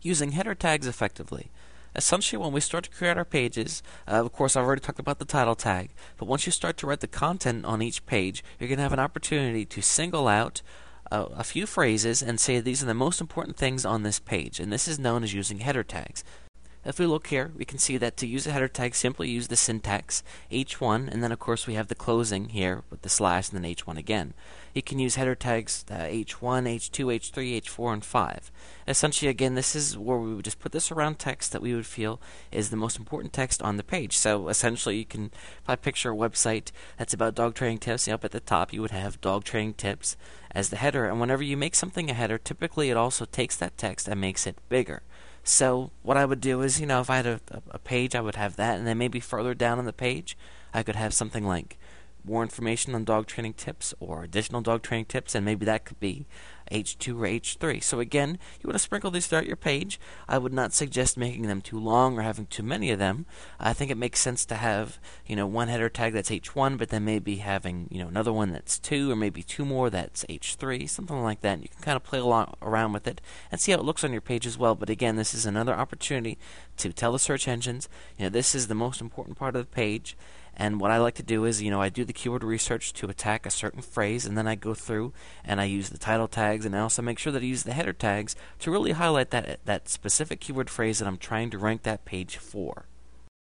Using header tags effectively. Essentially, when we start to create our pages, of course, I've already talked about the title tag, but once you start to write the content on each page, you're going to have an opportunity to single out a few phrases and say these are the most important things on this page, and this is known as using header tags. If we look here, we can see that to use a header tag, simply use the syntax h1, and then of course we have the closing here with the slash and then h1 again. You can use header tags h1, h2, h3, h4, and 5. Essentially, again, this is where we would just put this around text that we would feel is the most important text on the page. So essentially, you can, if I picture a website that's about dog training tips, up at the top you would have dog training tips as the header, and whenever you make something a header, typically it also takes that text and makes it bigger. So what I would do is, if I had a page, I would have that, and then maybe further down on the page, I could have something like more information on dog training tips or additional dog training tips, and maybe that could be H2 or H3. So again, you want to sprinkle these throughout your page. I would not suggest making them too long or having too many of them. I think it makes sense to have, one header tag that's H1, but then maybe having, another one that's 2, or maybe 2 more that's H3, something like that. And you can kind of play around with it and see how it looks on your page as well. But again, this is another opportunity to tell the search engines, this is the most important part of the page. And what I like to do is, I do the keyword research to attack a certain phrase, and then I go through and I use the title tags, and I also make sure that I use the header tags to really highlight that specific keyword phrase that I'm trying to rank that page for.